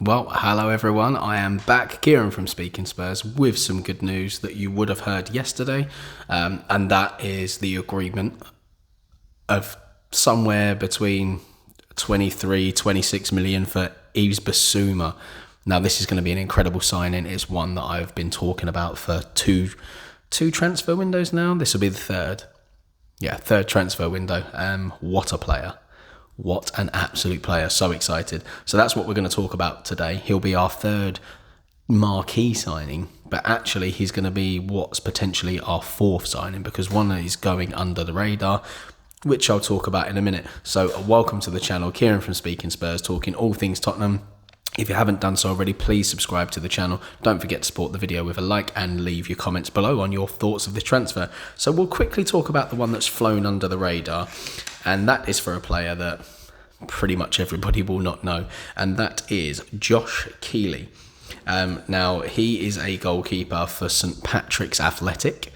Well, hello everyone. I am back, Kieran from Speaking Spurs, with some good news that you would have heard yesterday, and that is the agreement of somewhere between 26 million for Yves Bissouma. Now, this is going to be an incredible signing. It's one that I've been talking about for two transfer windows now. This will be the third. Third transfer window. What a player. What an absolute player. So excited. So that's what we're going to talk about today. He'll be our third marquee signing, but actually he's going to be what's potentially our fourth signing, because one is going under the radar, which I'll talk about in a minute. So welcome to the channel. Kieran from Speaking Spurs, talking all things Tottenham. If you haven't done so already, please subscribe to the channel. Don't forget to support the video with a like and leave your comments below on your thoughts of this transfer. So we'll quickly talk about the one that's flown under the radar, and that is for a player that pretty much everybody will not know, and that is Josh Keeley. Now, he is a goalkeeper for St Patrick's Athletic.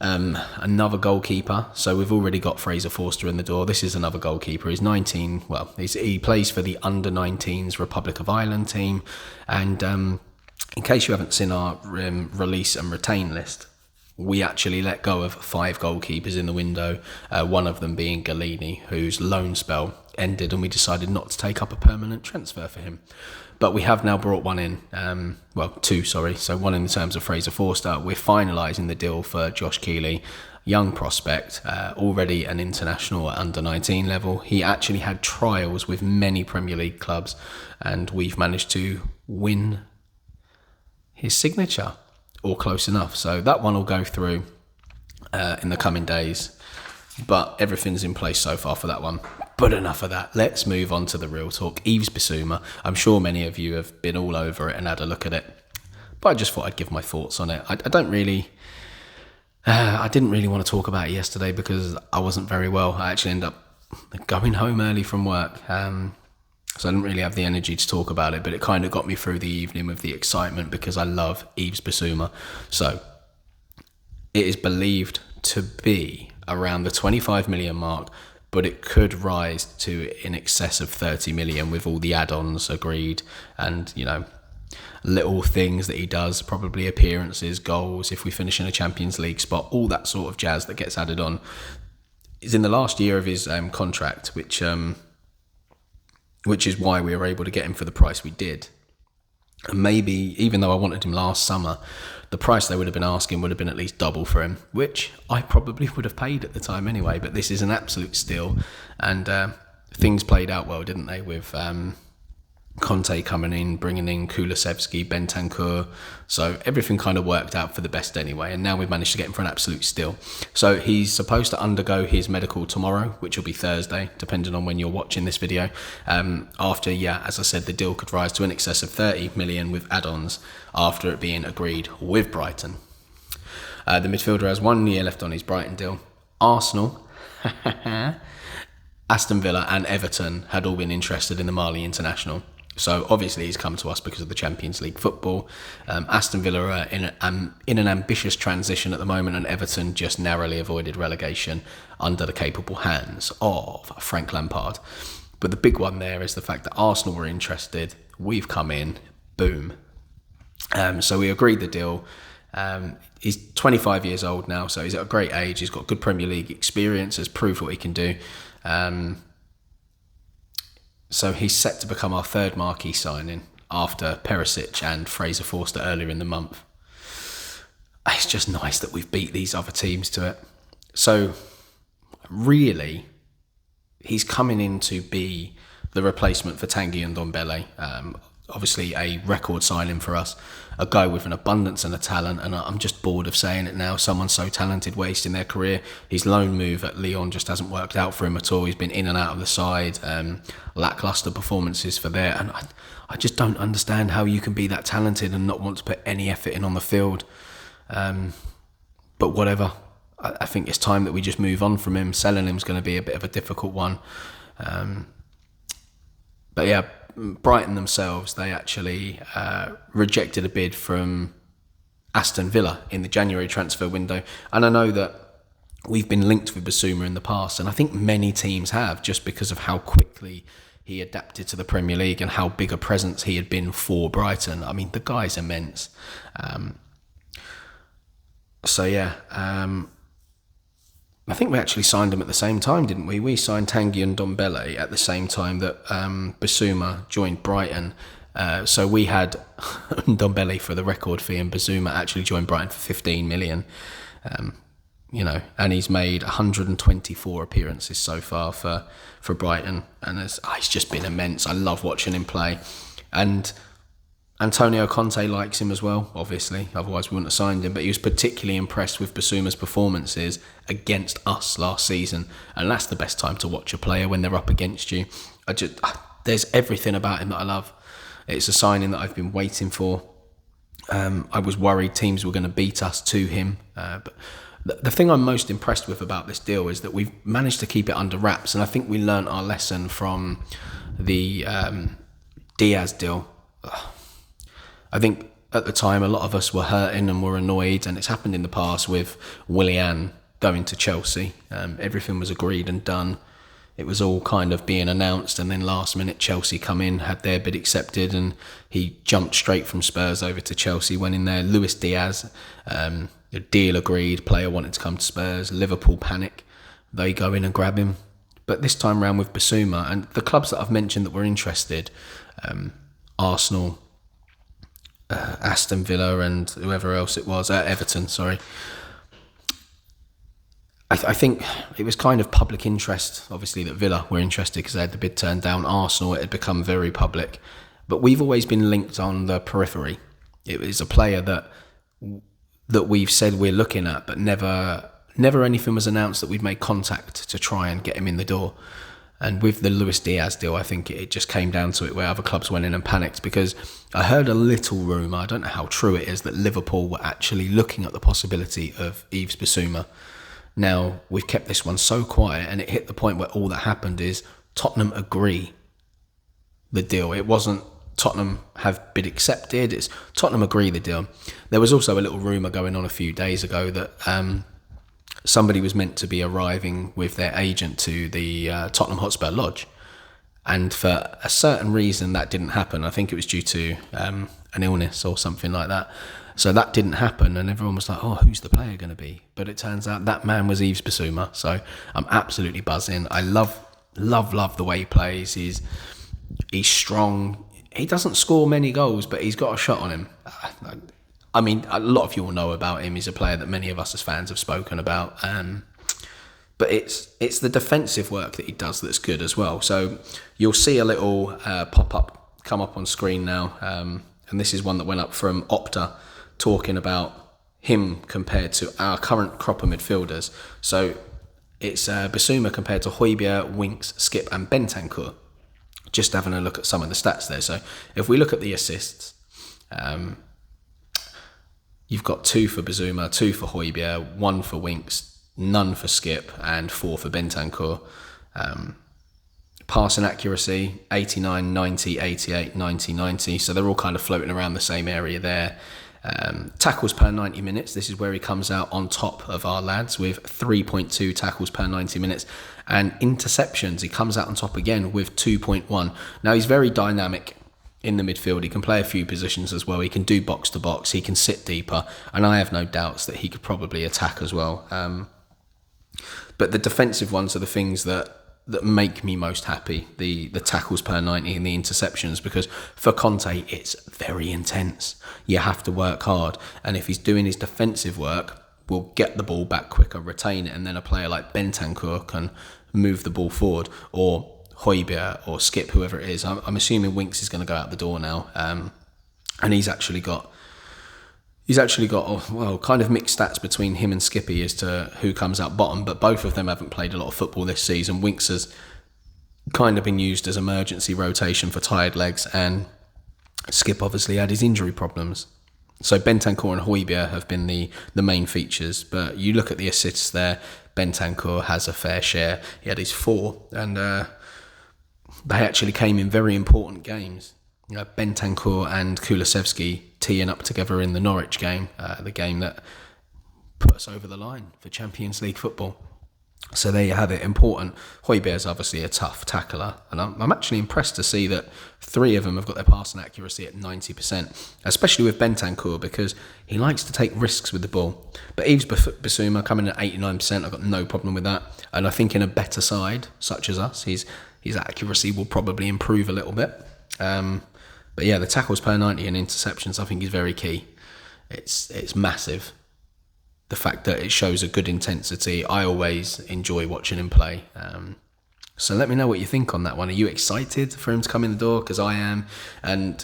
Another goalkeeper. So we've already got Fraser Forster in the door. This is another goalkeeper. He's 19. Well, he plays for the under-19s Republic of Ireland team. And in case you haven't seen our release and retain list, we actually let go of 5 goalkeepers in the window, one of them being Galini, whose loan spell ended, and we decided not to take up a permanent transfer for him. But we have now brought one in, two, sorry. So one in terms of Fraser Forster. We're finalising the deal for Josh Keeley, young prospect, already an international at under-19 level. He actually had trials with many Premier League clubs, and we've managed to win his signature, or close enough. So that one will go through in the coming days. But everything's in place so far for that one. But enough of that. Let's move on to the real talk. Yves Bissouma. I'm sure many of you have been all over it and had a look at it, but I just thought I'd give my thoughts on it. I didn't really want to talk about it yesterday because I wasn't very well. I actually ended up going home early from work, so I didn't really have the energy to talk about it, but it kind of got me through the evening with the excitement because I love Yves Bissouma. So it is believed to be around the 25 million mark, but it could rise to in excess of 30 million with all the add-ons agreed, and little things that he does, probably appearances, goals, if we finish in a Champions League spot, all that sort of jazz that gets added on. Is in the last year of his contract, which is why we were able to get him for the price we did. And maybe, even though I wanted him last summer, the price they would have been asking would have been at least double for him, which I probably would have paid at the time anyway. But this is an absolute steal, and things played out well, didn't they, with Conte coming in, bringing in Kulusevski, Bentancur. So everything kind of worked out for the best anyway, and now we've managed to get him for an absolute steal. So he's supposed to undergo his medical tomorrow, which will be Thursday, depending on when you're watching this video. After, as I said, the deal could rise to in excess of 30 million with add-ons after it being agreed with Brighton. The midfielder has 1 year left on his Brighton deal. Arsenal, Aston Villa and Everton had all been interested in the Mali international. So obviously he's come to us because of the Champions League football. Aston Villa are in an ambitious transition at the moment, and Everton just narrowly avoided relegation under the capable hands of Frank Lampard. But the big one there is the fact that Arsenal were interested. We've come in, boom. So we agreed the deal. He's 25 years old now, so he's at a great age. He's got good Premier League experience, has proved what he can do. So he's set to become our third marquee signing after Perisic and Fraser Forster earlier in the month. It's just nice that we've beat these other teams to it. So really, he's coming in to be the replacement for Tanguy and Ndombele. Obviously a record signing for us, a guy with an abundance and a talent, and I'm just bored of saying it now. Someone so talented wasting their career. His loan move at Lyon just hasn't worked out for him at all. He's been in and out of the side, lackluster performances for there, and I just don't understand how you can be that talented and not want to put any effort in on the field. But whatever, I think it's time that we just move on from him. Selling him is going to be a bit of a difficult one. But yeah, Brighton themselves, they actually rejected a bid from Aston Villa in the January transfer window. And I know that we've been linked with Bissouma in the past, and I think many teams have, just because of how quickly he adapted to the Premier League and how big a presence he had been for Brighton. I mean, the guy's immense. I think we actually signed him at the same time, didn't we? We signed Tanguy and Ndombele at the same time that Bissouma joined Brighton. So we had Ndombele for the record fee, and Bissouma actually joined Brighton for 15 million. And he's made 124 appearances so far for Brighton, and he's just been immense. I love watching him play, and Antonio Conte likes him as well, obviously, otherwise we wouldn't have signed him, but he was particularly impressed with Bissouma's performances against us last season, and that's the best time to watch a player, when they're up against you. There's everything about him that I love. It's a signing that I've been waiting for. I was worried teams were going to beat us to him, but the thing I'm most impressed with about this deal is that we've managed to keep it under wraps, and I think we learnt our lesson from the Diaz deal. I think at the time a lot of us were hurting and were annoyed, and it's happened in the past with Willian going to Chelsea. Everything was agreed and done. It was all kind of being announced, and then last minute Chelsea come in, had their bid accepted, and he jumped straight from Spurs over to Chelsea, went in there. Luis Diaz, the deal agreed, player wanted to come to Spurs, Liverpool panic, they go in and grab him. But this time round with Bissouma, and the clubs that I've mentioned that were interested, Arsenal, Aston Villa and whoever else it was, Everton, sorry. I think it was kind of public interest, obviously, that Villa were interested because they had the bid turned down. Arsenal, it had become very public. But we've always been linked on the periphery. It was a player that we've said we're looking at, but never anything was announced that we'd made contact to try and get him in the door. And with the Luis Diaz deal, I think it just came down to it where other clubs went in and panicked, because I heard a little rumour, I don't know how true it is, that Liverpool were actually looking at the possibility of Yves Bissouma. Now, we've kept this one so quiet, and it hit the point where all that happened is Tottenham agree the deal. It wasn't Tottenham have bid accepted, it's Tottenham agree the deal. There was also a little rumour going on a few days ago that somebody was meant to be arriving with their agent to the Tottenham Hotspur Lodge, and for a certain reason that didn't happen. I think it was due to an illness or something like that. So that didn't happen, and everyone was like, oh, who's the player going to be? But it turns out that man was Yves Bissouma, so I'm absolutely buzzing. I love the way he plays. He's strong. He doesn't score many goals, but he's got a shot on him. I mean, a lot of you will know about him. He's a player that many of us as fans have spoken about. But it's the defensive work that he does that's good as well. So you'll see a little pop-up come up on screen now. And this is one that went up from Opta, talking about him compared to our current crop of midfielders. So it's Bissouma compared to Højbjerg, Winks, Skip and Bentancur. Just having a look at some of the stats there. So if we look at the assists, you've got 2 for Bissouma, 2 for Højbjerg, 1 for Winks, none for Skip, and 4 for Bentancur. Passing accuracy, 89, 90, 88, 90, 90. So they're all kind of floating around the same area there. Tackles per 90 minutes. This is where he comes out on top of our lads with 3.2 tackles per 90 minutes. And interceptions, he comes out on top again with 2.1. Now, he's very dynamic in the midfield. He can play a few positions as well. He can do box to box. He can sit deeper. And I have no doubts that he could probably attack as well. But the defensive ones are the things that make me most happy, the tackles per 90 and the interceptions, because for Conte, it's very intense. You have to work hard. And if he's doing his defensive work, we'll get the ball back quicker, retain it, and then a player like Bentancur can move the ball forward, or Højbjerg or Skip, whoever it is. I'm assuming Winks is going to go out the door now. And he's actually got kind of mixed stats between him and Skippy as to who comes out bottom, but both of them haven't played a lot of football this season. Winks has kind of been used as emergency rotation for tired legs, and Skip obviously had his injury problems. So Bentancur and Højbjerg have been the main features, but you look at the assists there, Bentancur has a fair share. He had his 4, and they actually came in very important games. You know, Bentancur and Kulusevski teeing up together in the Norwich game, the game that put us over the line for Champions League football. So there you have it. Important. Højbjerg's obviously a tough tackler, and I'm actually impressed to see that 3 of them have got their passing accuracy at 90%, especially with Bentancur, because he likes to take risks with the ball. But Yves Bissouma coming at 89%, I've got no problem with that. And I think in a better side, such as us, his accuracy will probably improve a little bit. But yeah, the tackles per 90 and interceptions, I think, is very key. It's massive. The fact that it shows a good intensity, I always enjoy watching him play. So let me know what you think on that one. Are you excited for him to come in the door? Because I am. And,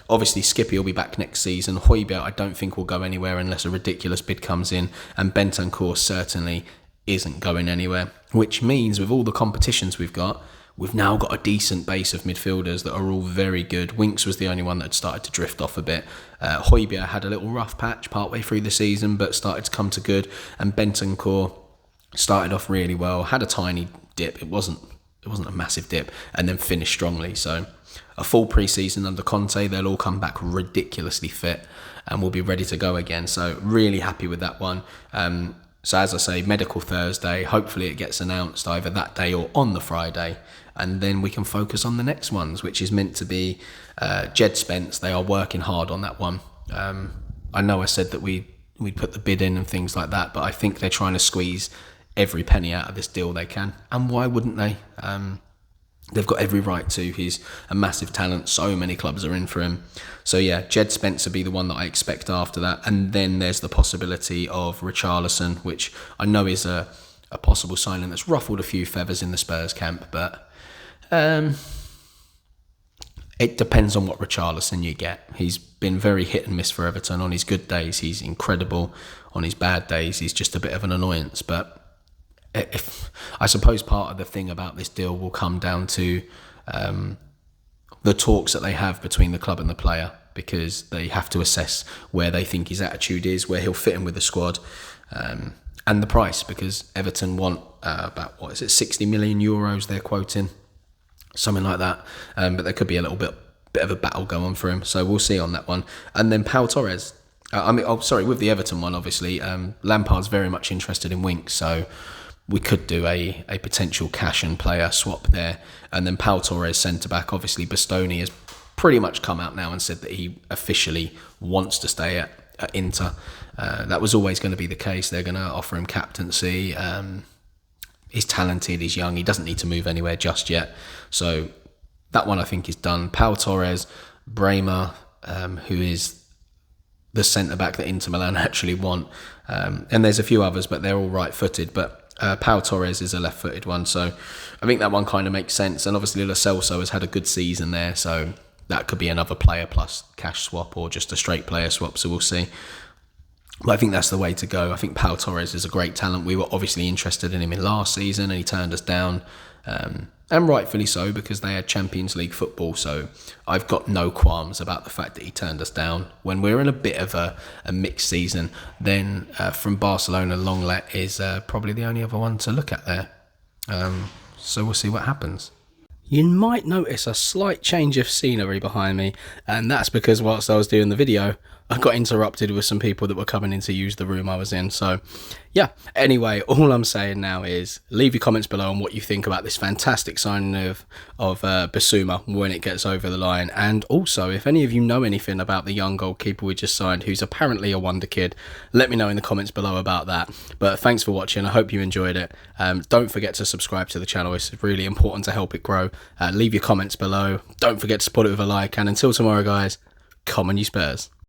obviously Skippy will be back next season. Højbjerg, I don't think will go anywhere unless a ridiculous bid comes in. And Bentancur certainly isn't going anywhere. Which means with all the competitions we've now got a decent base of midfielders that are all very good. Winks was the only one that had started to drift off a bit. Højbjerg had a little rough patch partway through the season, but started to come to good. And Bentancur started off really well, had a tiny dip. It wasn't a massive dip, and then finished strongly. So a full pre-season under Conte, they'll all come back ridiculously fit and will be ready to go again. So really happy with that one. So as I say, Medical Thursday, hopefully it gets announced either that day or on the Friday, and then we can focus on the next ones, which is meant to be Jed Spence. They are working hard on that one. I know I said that we'd put the bid in and things like that, but I think they're trying to squeeze every penny out of this deal they can, and why wouldn't they? They've got every right to. He's a massive talent. So many clubs are in for him. So yeah, Jed Spence will be the one that I expect after that. And then there's the possibility of Richarlison, which I know is a possible signing that's ruffled a few feathers in the Spurs camp. But it depends on what Richarlison you get. He's been very hit and miss for Everton. On his good days, he's incredible. On his bad days, he's just a bit of an annoyance. But I suppose part of the thing about this deal will come down to the talks that they have between the club and the player, because they have to assess where they think his attitude is, where he'll fit in with the squad, and the price, because Everton want about, 60 million euros they're quoting, something like that. But there could be a little bit of a battle going on for him, so we'll see on that one. And then Pau Torres. With the Everton one, obviously, Lampard's very much interested in Winks, so we could do a potential cash and player swap there. And then Pau Torres centre-back. Obviously, Bastoni has pretty much come out now and said that he officially wants to stay at Inter. That was always going to be the case. They're going to offer him captaincy. He's talented, he's young, he doesn't need to move anywhere just yet. So that one I think is done. Pau Torres, Bremer, who is the centre-back that Inter Milan actually want. And there's a few others, but they're all right-footed. But Pau Torres is a left-footed one, so I think that one kind of makes sense. And obviously Lo Celso has had a good season there, so that could be another player plus cash swap or just a straight player swap, so we'll see. But I think that's the way to go. I think Pau Torres is a great talent. We were obviously interested in him in last season, and he turned us down. And rightfully so, because they had Champions League football, so I've got no qualms about the fact that he turned us down. When we're in a bit of a mixed season, then from Barcelona, Lenglet is probably the only other one to look at there. So we'll see what happens. You might notice a slight change of scenery behind me, and that's because whilst I was doing the video, I got interrupted with some people that were coming in to use the room I was in. So yeah, anyway, all I'm saying now is leave your comments below on what you think about this fantastic signing of Bissouma when it gets over the line. And also, if any of you know anything about the young goalkeeper we just signed, who's apparently a wonder kid, let me know in the comments below about that. But thanks for watching. I hope you enjoyed it. Don't forget to subscribe to the channel. It's really important to help it grow. Leave your comments below. Don't forget to support it with a like. And until tomorrow, guys, come on you Spurs.